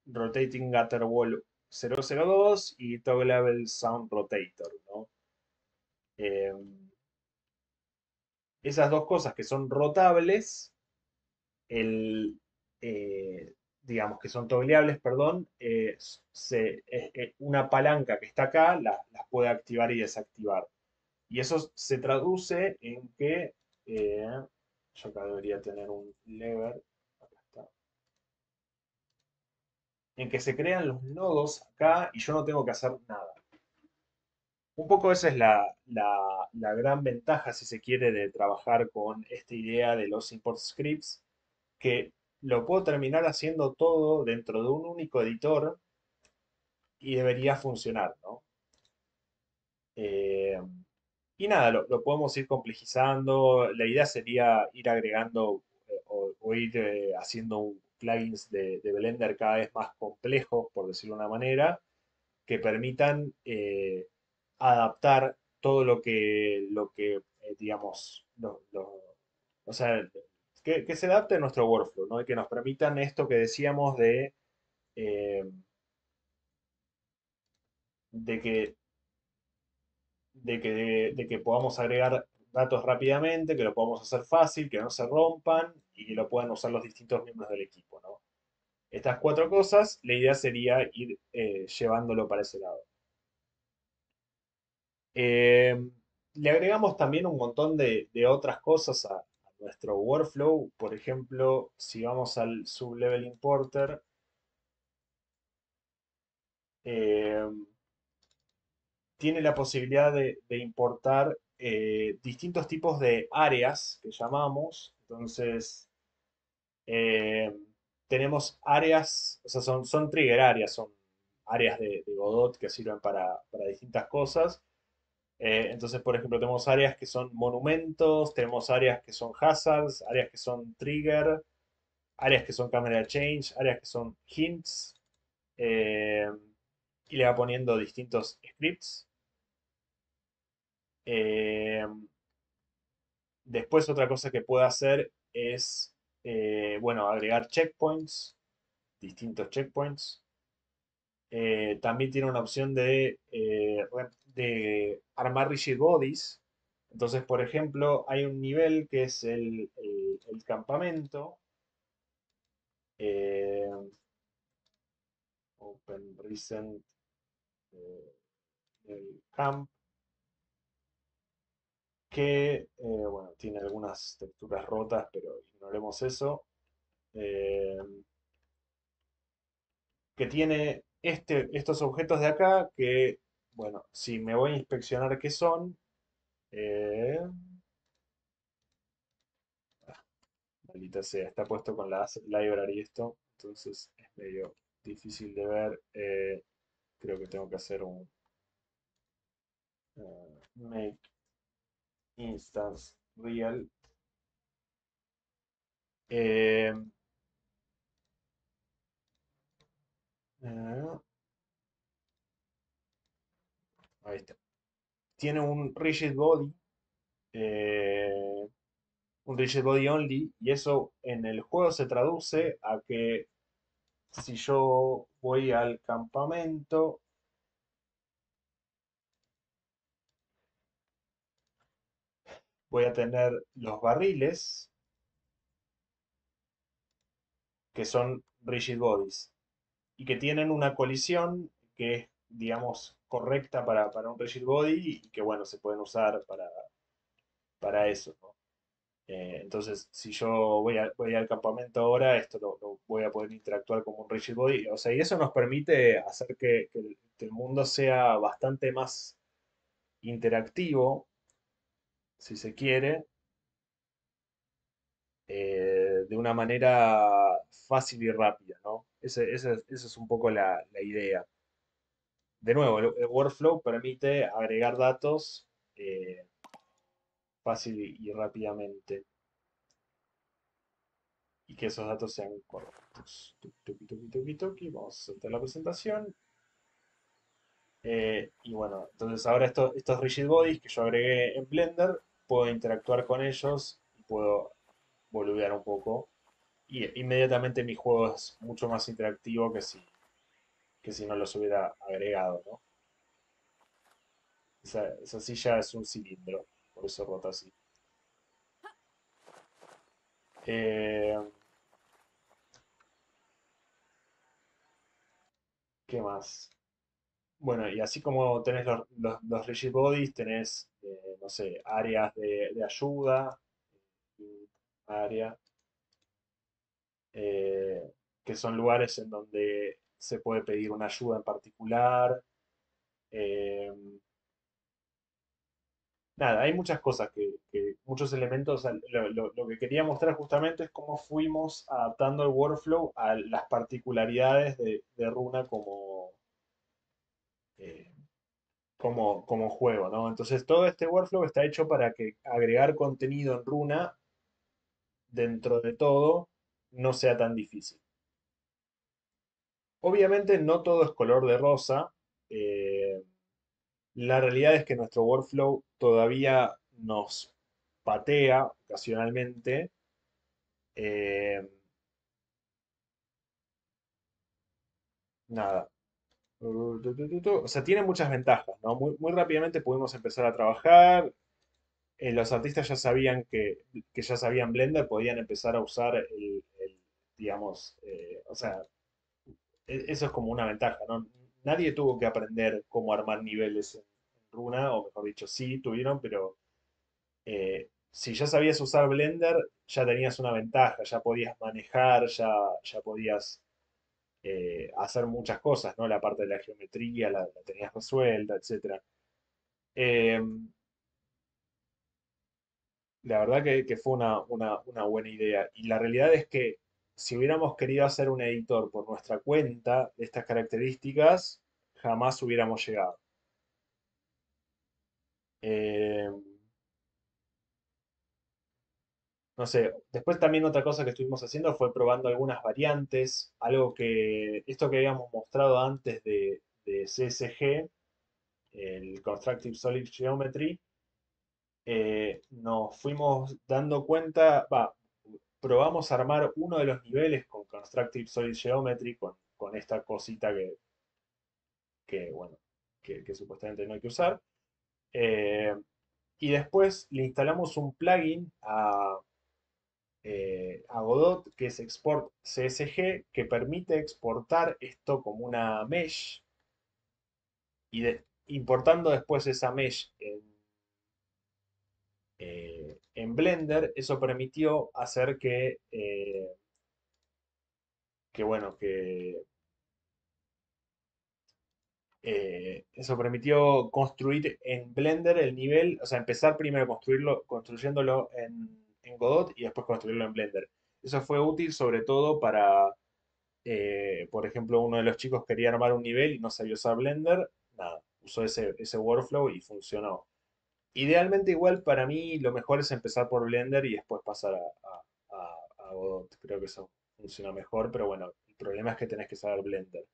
Rotating Gutter Wall 002 y Toggleable Sound Rotator, ¿no? Eh, esas dos cosas que son rotables, el, digamos que son toggleables, perdón, una palanca que está acá las puede activar y desactivar. Y eso se traduce en que, yo acá debería tener un lever, acá está, en que se crean los nodos acá y yo no tengo que hacer nada. Un poco esa es la gran ventaja, si se quiere, de trabajar con esta idea de los import scripts, que lo puedo terminar haciendo todo dentro de un único editor y debería funcionar, ¿no? Eh, y nada, lo podemos ir complejizando. La idea sería ir agregando o ir haciendo plugins de Blender cada vez más complejos, por decirlo de una manera, que permitan adaptar todo digamos, o sea, que se adapte a nuestro workflow, ¿no? Y que nos permitan esto que decíamos eh, de que, de que podamos agregar datos rápidamente, que lo podamos hacer fácil, que no se rompan y que lo puedan usar los distintos miembros del equipo, ¿no? Estas cuatro cosas, la idea sería ir llevándolo para ese lado. Eh, Le agregamos también un montón de otras cosas a nuestro workflow. Por ejemplo, si vamos al sublevel importer, eh, tiene la posibilidad de importar distintos tipos de áreas que llamamos. Entonces, eh, tenemos áreas, o sea, son trigger áreas, son áreas de Godot que sirven para distintas cosas. Entonces, por ejemplo, tenemos áreas que son monumentos, tenemos áreas que son hazards, áreas que son trigger, áreas que son camera change, áreas que son hints, eh, y le va poniendo distintos scripts. Eh, Después otra cosa que puede hacer es, bueno, agregar checkpoints, distintos checkpoints. También tiene una opción de armar rigid bodies. Entonces, por ejemplo, hay un nivel que es el campamento. eh, Open Recent eh, el camp, que bueno, tiene algunas texturas rotas, pero ignoremos eso. eh, que tiene estos objetos de acá que, bueno, si me voy a inspeccionar qué son, eh, maldita sea, está puesto con la asset library esto, entonces es medio difícil de ver. Creo que tengo que hacer un make instance real. Eh, eh, Ahí está. Tiene eh, un rigid body only, y eso en el juego se traduce a que si yo voy al campamento, voy a tener los barriles, que son rigid bodies, y que tienen una colisión que es, digamos, correcta para un rigid body y que, bueno, se pueden usar para eso, ¿no? Entonces, si yo voy al campamento ahora, esto lo voy a poder interactuar como un rigid body. O sea, y eso nos permite hacer que el mundo sea bastante más interactivo, si se quiere, de una manera fácil y rápida, ¿no? Esa es un poco la idea. De nuevo, el workflow permite agregar datos fácil y rápidamente y que esos datos sean correctos. Tuki, tuki, tuki, tuki. Vamos a soltar la presentación. Y bueno, entonces ahora estos rigid bodies que yo agregué en Blender, puedo interactuar con ellos y puedo boludear un poco. Y inmediatamente mi juego es mucho más interactivo que si no los hubiera agregado, ¿no? Esa silla es un cilindro, por eso rota así. Eh, ¿Qué más? Bueno, y así como tenés los rigid bodies, tenés, no sé, áreas de ayuda, área, eh, que son lugares en donde se puede pedir una ayuda en particular. eh, Nada, hay muchas cosas muchos elementos. Lo que quería mostrar justamente es cómo fuimos adaptando el workflow a las particularidades de Runa eh, como juego, ¿no? Entonces todo este workflow está hecho para que agregar contenido en Runa dentro de todo no sea tan difícil. Obviamente no todo es color de rosa. eh, la realidad es que nuestro workflow todavía nos patea ocasionalmente. eh, Nada. O sea, tiene muchas ventajas, ¿no? Muy rápidamente pudimos empezar a trabajar. Los artistas ya sabían que ya sabían Blender, podían empezar a usar digamos, o sea, eso es como una ventaja, ¿no? Nadie tuvo que aprender cómo armar niveles en Runa, o mejor dicho, sí tuvieron, pero si ya sabías usar Blender, ya tenías una ventaja, ya podías manejar, ya podías hacer muchas cosas, ¿no? La parte de la geometría la tenías resuelta, etcétera. Eh, la verdad que fue una buena idea. Y la realidad es que si hubiéramos querido hacer un editor por nuestra cuenta de estas características, jamás hubiéramos llegado. Eh, no sé, después también otra cosa que estuvimos haciendo fue probando algunas variantes, algo que, esto que habíamos mostrado antes de CSG, el Constructive Solid Geometry, nos fuimos dando cuenta, probamos a armar uno de los niveles con Constructive Solid Geometry, con esta cosita bueno, que supuestamente no hay que usar. eh, y después le instalamos un plugin a Godot, que es Export CSG, que permite exportar esto como una mesh y importando después esa mesh en Blender, eso permitió hacer bueno, eso permitió construir en Blender el nivel, o sea, empezar primero construyéndolo en Godot y después construirlo en Blender. Eso fue útil sobre todo para, por ejemplo, uno de los chicos quería armar un nivel y no sabía usar Blender, nada, usó ese workflow y funcionó. Idealmente igual para mí lo mejor es empezar por Blender y después pasar a Godot. Creo que eso funciona mejor, pero bueno, el problema es que tenés que saber Blender.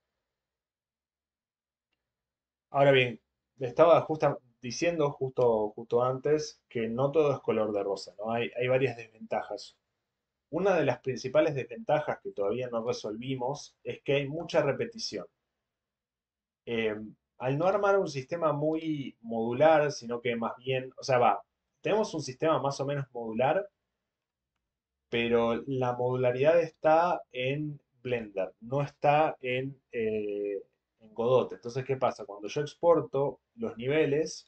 Ahora bien, le estaba diciendo justo antes que no todo es color de rosa, ¿no? Hay varias desventajas. Una de las principales desventajas que todavía no resolvimos es que hay mucha repetición. Eh, Al no armar un sistema muy modular, sino que más bien, o sea, tenemos un sistema más o menos modular, pero la modularidad está en Blender, no está en Godot. Entonces, ¿qué pasa? Cuando yo exporto los niveles,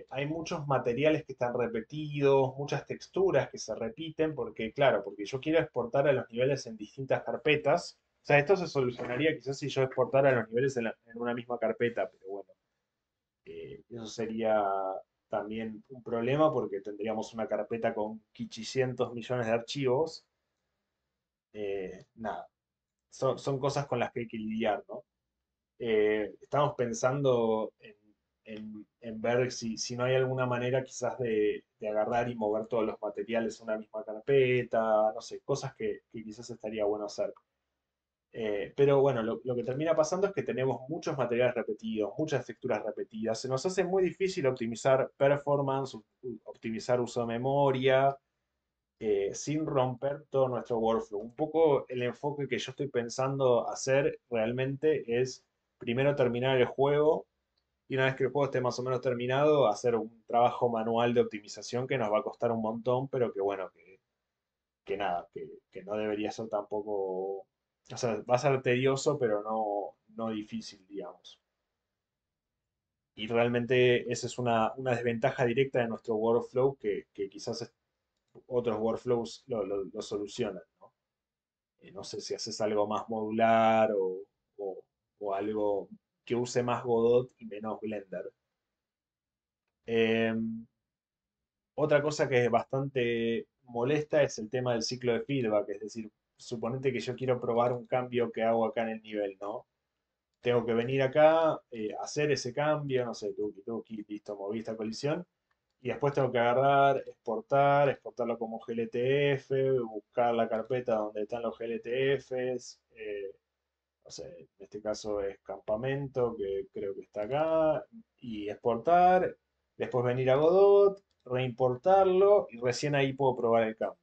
hay muchos materiales que están repetidos, muchas texturas que se repiten, porque claro, porque yo quiero exportar a los niveles en distintas carpetas. O sea, esto se solucionaría quizás si yo exportara los niveles en una misma carpeta, pero bueno, eso sería también un problema porque tendríamos una carpeta con 500 millones de archivos. Nada, son cosas con las que hay que lidiar, ¿no? Estamos pensando en ver si no hay alguna manera quizás de agarrar y mover todos los materiales a una misma carpeta, no sé, cosas que quizás estaría bueno hacer. Pero bueno, lo que termina pasando es que tenemos muchos materiales repetidos, muchas texturas repetidas. Se nos hace muy difícil optimizar performance, optimizar uso de memoria. sin romper todo nuestro workflow. Un poco el enfoque que yo estoy pensando hacer realmente es primero terminar el juego y una vez que el juego esté más o menos terminado, hacer un trabajo manual de optimización que nos va a costar un montón, pero que bueno, que nada, que no debería ser tampoco, o sea, va a ser tedioso, pero no difícil, digamos. Y realmente esa es una desventaja directa de nuestro workflow que quizás otros workflows lo solucionan, ¿no? No sé si haces algo más modular o- o algo que use más Godot y menos Blender. Em, Otra cosa que es bastante molesta es el tema del ciclo de feedback, es decir, suponete que yo quiero probar un cambio que hago acá en el nivel, ¿no? Tengo que venir acá, hacer ese cambio, no sé, tuki tuki, listo, moví esta colisión, y después tengo que agarrar, exportarlo como GLTF, buscar la carpeta donde están los GLTFs, no sé, en este caso es campamento, que creo que está acá, y exportar, después venir a Godot, reimportarlo, y recién ahí puedo probar el cambio.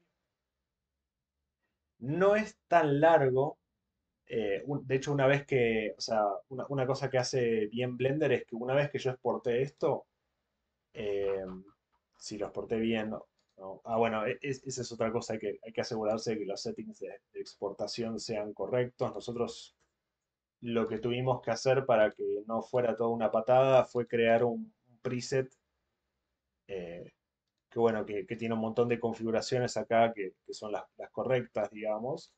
No es tan largo, de hecho una vez que, o sea, una cosa que hace bien Blender es que una vez que yo exporté esto, eh, si lo exporté bien, ¿no? Ah, bueno, esa es otra cosa, hay que asegurarse de que los settings de exportación sean correctos. Nosotros lo que tuvimos que hacer para que no fuera toda una patada fue crear un preset eh, que, bueno, que tiene un montón de configuraciones acá que son las correctas, digamos.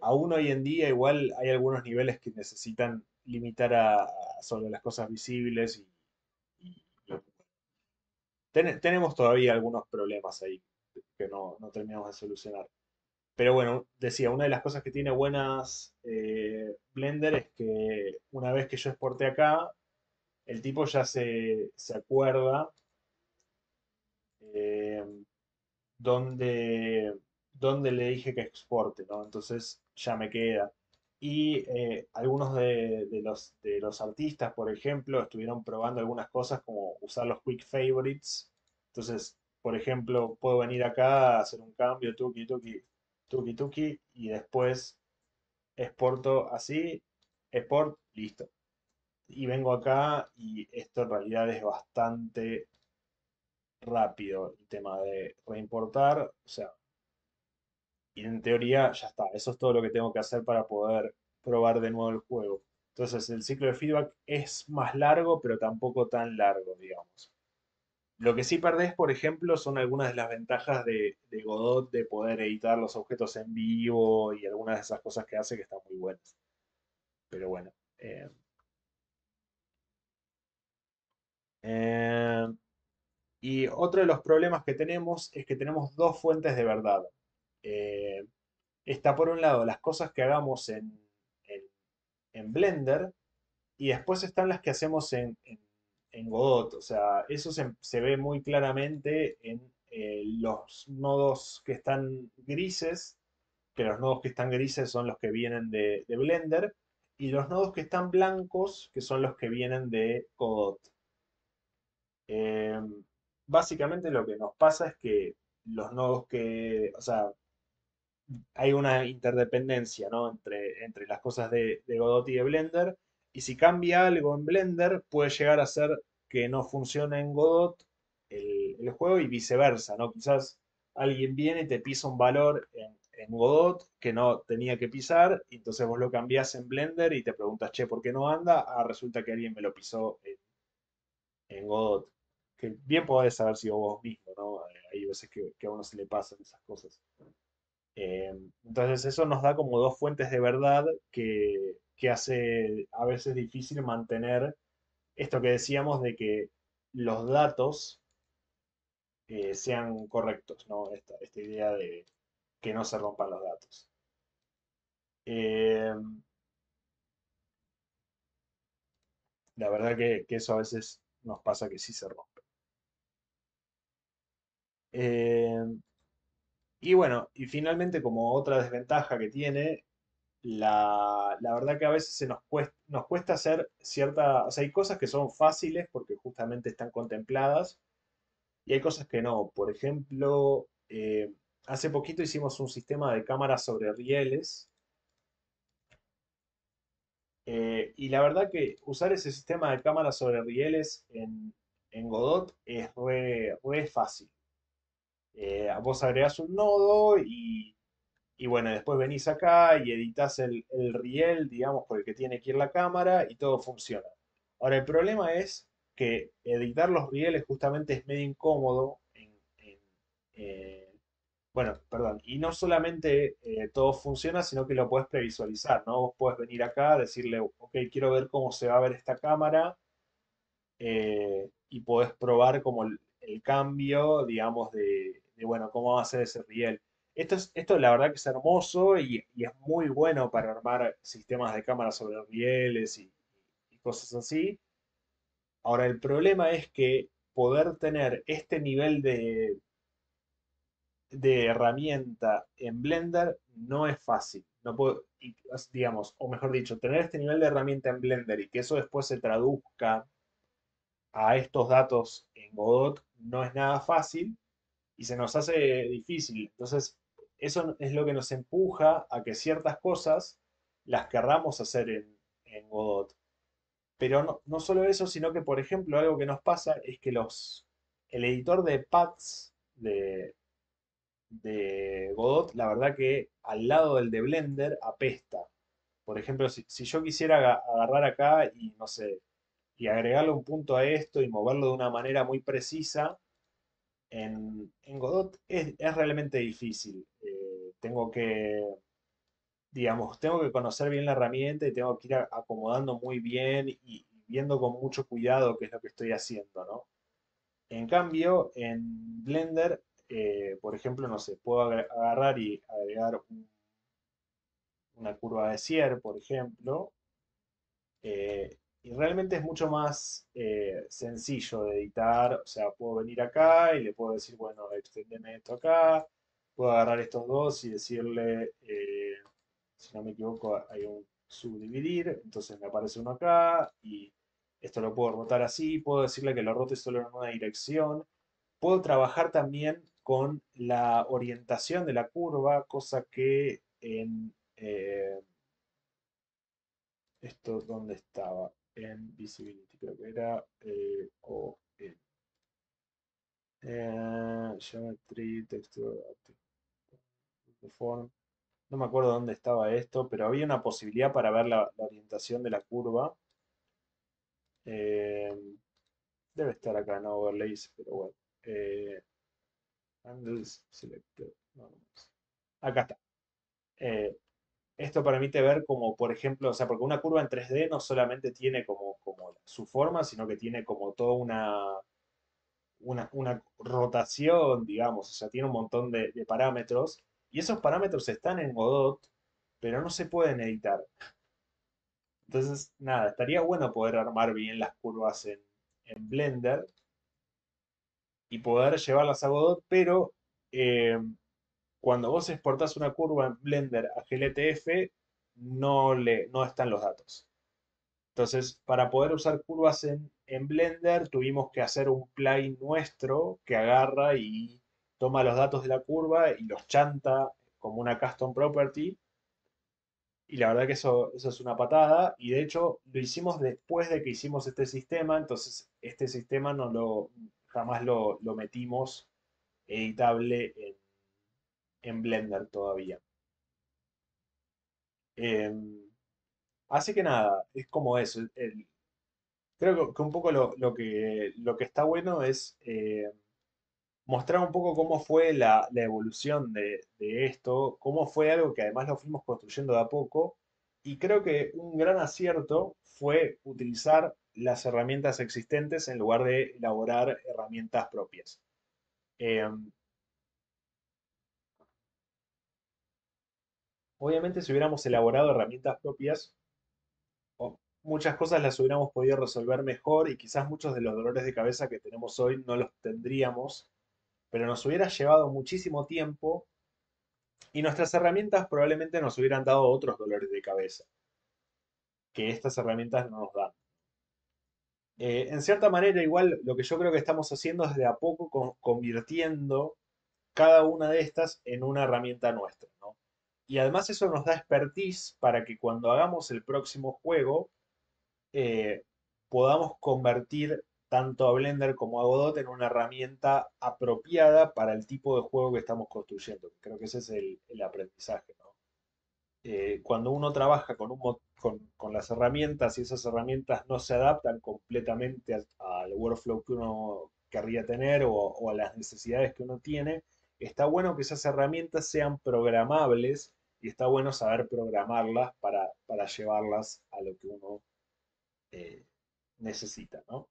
Aún hoy en día igual hay algunos niveles que necesitan limitar a solo las cosas visibles y tenemos todavía algunos problemas ahí que no terminamos de solucionar. Pero bueno, decía, una de las cosas que tiene buenas Blender es que una vez que yo exporté acá, el tipo ya se acuerda eh, dónde, dónde le dije que exporte, ¿no? Entonces ya me queda. Y algunos de los artistas, por ejemplo, estuvieron probando algunas cosas como usar los quick favorites. Entonces, por ejemplo, puedo venir acá a hacer un cambio, tuki tuki, tuki tuki, y después exporto así, export, listo. Y vengo acá y esto en realidad es bastante rápido el tema de reimportar, o sea, y en teoría ya está, eso es todo lo que tengo que hacer para poder probar de nuevo el juego. Entonces el ciclo de feedback es más largo, pero tampoco tan largo, digamos. Lo que sí perdés, por ejemplo, son algunas de las ventajas de Godot de poder editar los objetos en vivo y algunas de esas cosas que hace que están muy buenas. Pero bueno. eh, eh, y otro de los problemas que tenemos es que tenemos dos fuentes de verdad. Eh, Está por un lado las cosas que hagamos en- en Blender y después están las que hacemos en Godot. O sea, eso se ve muy claramente en los nodos que están grises, que los nodos que están grises son los que vienen de Blender, y los nodos que están blancos, que son los que vienen de Godot. Eh, Básicamente lo que nos pasa es que los nodos o sea, hay una interdependencia, ¿no? entre las cosas de Godot y de Blender, y si cambia algo en Blender, puede llegar a ser que no funcione en Godot el juego y viceversa, ¿no? Quizás alguien viene y te pisa un valor en Godot que no tenía que pisar, y entonces vos lo cambiás en Blender y te preguntas, che, ¿por qué no anda? Ah, resulta que alguien me lo pisó en Godot. Que bien podés haber sido vos mismo, ¿no? Hay veces que a uno se le pasan esas cosas. Eh, entonces eso nos da como dos fuentes de verdad que hace a veces difícil mantener esto que decíamos de que los datos sean correctos, ¿no? Esta idea de que no se rompan los datos. Eh, la verdad que eso a veces nos pasa que sí se rompe. Eh, y bueno, y finalmente como otra desventaja que tiene la verdad que a veces nos cuesta hacer cierta, o sea, hay cosas que son fáciles porque justamente están contempladas y hay cosas que no. Por ejemplo, hace poquito hicimos un sistema de cámaras sobre rieles. Y la verdad que usar ese sistema de cámaras sobre rieles en Godot es re fácil. Vos agregás un nodo y bueno, después venís acá y editás el riel, digamos, por el que tiene que ir la cámara y todo funciona. Ahora, el problema es que editar los rieles justamente es medio incómodo eh, bueno, perdón, y no solamente todo funciona, sino que lo puedes previsualizar, ¿no? Vos podés venir acá, decirle, ok, quiero ver cómo se va a ver esta cámara, y podés probar como el cambio, digamos, bueno, cómo va a ser ese riel. Esto la verdad que es hermoso y es muy bueno para armar sistemas de cámaras sobre rieles y cosas así. Ahora, el problema es que poder tener este nivel de herramienta en Blender no es fácil. No puedo, digamos, o mejor dicho, tener este nivel de herramienta en Blender y que eso después se traduzca a estos datos en Godot no es nada fácil y se nos hace difícil. Entonces, eso es lo que nos empuja a que ciertas cosas las querramos hacer en Godot. Pero no solo eso, sino que, por ejemplo, algo que nos pasa es que el editor de paths de Godot, la verdad que al lado del de Blender apesta. Por ejemplo, si yo quisiera agarrar acá y no sé, y agregarle un punto a esto y moverlo de una manera muy precisa, en Godot es realmente difícil. Tengo que, digamos, tengo que conocer bien la herramienta y tengo que ir acomodando muy bien y viendo con mucho cuidado qué es lo que estoy haciendo, ¿no? En cambio, en Blender, por ejemplo, no sé, puedo agarrar y agregar una curva de Zier, por ejemplo, y realmente es mucho más sencillo de editar. O sea, puedo venir acá y le puedo decir, bueno, extendeme esto acá. Puedo agarrar estos dos y decirle, si no me equivoco, hay un subdividir. Entonces me aparece uno acá y esto lo puedo rotar así. Puedo decirle que lo rote solo en una dirección. Puedo trabajar también con la orientación de la curva, cosa que ¿esto dónde estaba? En Visibility, creo que era. O en Geometry, Texture, Form. No me acuerdo dónde estaba esto, pero había una posibilidad para ver la orientación de la curva. Eh, debe estar acá en Overlays, pero bueno. Eh, Angles Selected. No, no más. Acá está. Eh, Esto permite ver como, por ejemplo, o sea, porque una curva en 3D no solamente tiene como su forma, sino que tiene como toda una rotación, digamos, o sea, tiene un montón de parámetros, y esos parámetros están en Godot, pero no se pueden editar. Entonces, nada, estaría bueno poder armar bien las curvas en Blender y poder llevarlas a Godot, pero eh, cuando vos exportás una curva en Blender a GLTF, no están los datos. Entonces, para poder usar curvas en Blender, tuvimos que hacer un plugin nuestro que agarra y toma los datos de la curva y los chanta como una custom property. Y la verdad que eso es una patada. Y de hecho, lo hicimos después de que hicimos este sistema. Entonces, este sistema jamás lo metimos editable en Blender todavía. Em, Así que nada, es como eso. Creo que un poco lo que está bueno es mostrar un poco cómo fue la evolución de esto, cómo fue algo que además lo fuimos construyendo de a poco. Y creo que un gran acierto fue utilizar las herramientas existentes en lugar de elaborar herramientas propias. Eh, Obviamente, si hubiéramos elaborado herramientas propias, muchas cosas las hubiéramos podido resolver mejor y quizás muchos de los dolores de cabeza que tenemos hoy no los tendríamos, pero nos hubiera llevado muchísimo tiempo y nuestras herramientas probablemente nos hubieran dado otros dolores de cabeza que estas herramientas no nos dan. En cierta manera, igual lo que yo creo que estamos haciendo es de a poco convirtiendo cada una de estas en una herramienta nuestra, ¿no? Y además eso nos da expertise para que cuando hagamos el próximo juego, eh, podamos convertir tanto a Blender como a Godot en una herramienta apropiada para el tipo de juego que estamos construyendo. Creo que ese es el aprendizaje, ¿no? Cuando uno trabaja con las herramientas y esas herramientas no se adaptan completamente al workflow que uno querría tener o a las necesidades que uno tiene, está bueno que esas herramientas sean programables y está bueno saber programarlas para llevarlas a lo que uno eh, necesita, ¿no?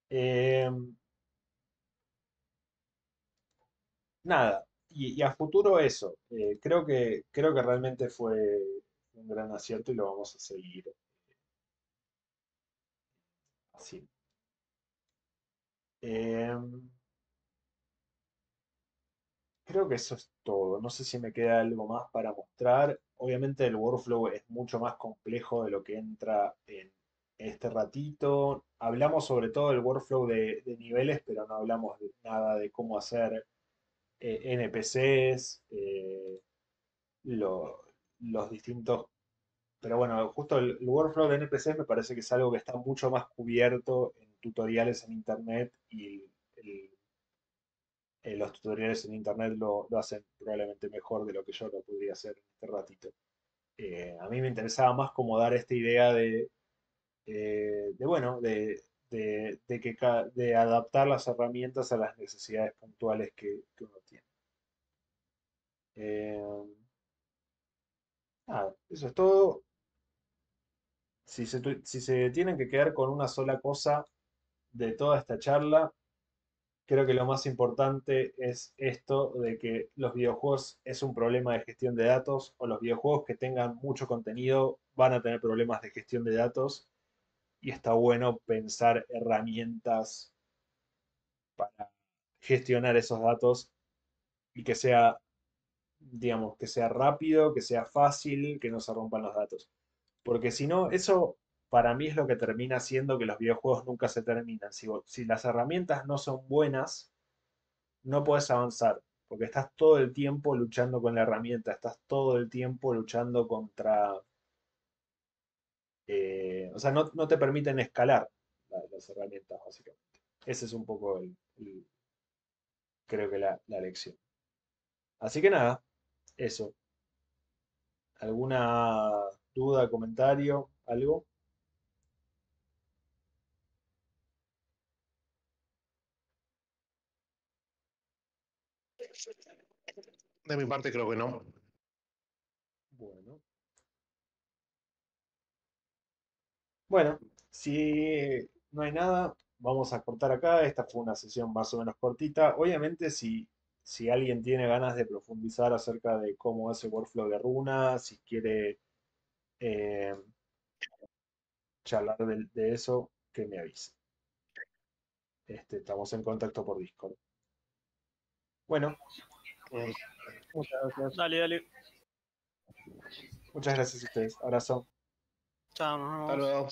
Eh, Nada, y a futuro eso. Creo que realmente fue un gran acierto y lo vamos a seguir así. Eh, Creo que eso es todo. No sé si me queda algo más para mostrar. Obviamente el workflow es mucho más complejo de lo que entra en este ratito. Hablamos sobre todo del workflow de niveles, pero no hablamos nada de cómo hacer NPCs, lo- los distintos. Pero bueno, justo el workflow de NPCs me parece que es algo que está mucho más cubierto en tutoriales en internet y el- los tutoriales en internet lo hacen probablemente mejor de lo que yo lo podría hacer en este ratito. A mí me interesaba más como dar esta idea bueno, de adaptar las herramientas a las necesidades puntuales que uno tiene. Eh, Nada, eso es todo. Si se tienen que quedar con una sola cosa de toda esta charla, creo que lo más importante es esto de que los videojuegos es un problema de gestión de datos o los videojuegos que tengan mucho contenido van a tener problemas de gestión de datos y está bueno pensar herramientas para gestionar esos datos y que sea, digamos, que sea rápido, que sea fácil, que no se rompan los datos. Porque si no, eso para mí es lo que termina haciendo que los videojuegos nunca se terminan. Si las herramientas no son buenas, no puedes avanzar, porque estás todo el tiempo luchando con la herramienta, estás todo el tiempo luchando contra, o sea, no te permiten escalar las herramientas, básicamente. Ese es un poco creo que la lección. Así que nada, eso. ¿Alguna duda, comentario, algo? De mi parte creo que no. Bueno. Bueno, si no hay nada, vamos a cortar acá. Esta fue una sesión más o menos cortita. Obviamente, si alguien tiene ganas de profundizar acerca de cómo es el workflow de Runa, si quiere eh, charlar de eso, que me avise. Estamos en contacto por Discord. Bueno, Mm, Muchas gracias. Dale, dale. muchas gracias a ustedes. Abrazo. Chao, nos Hasta vemos. luego.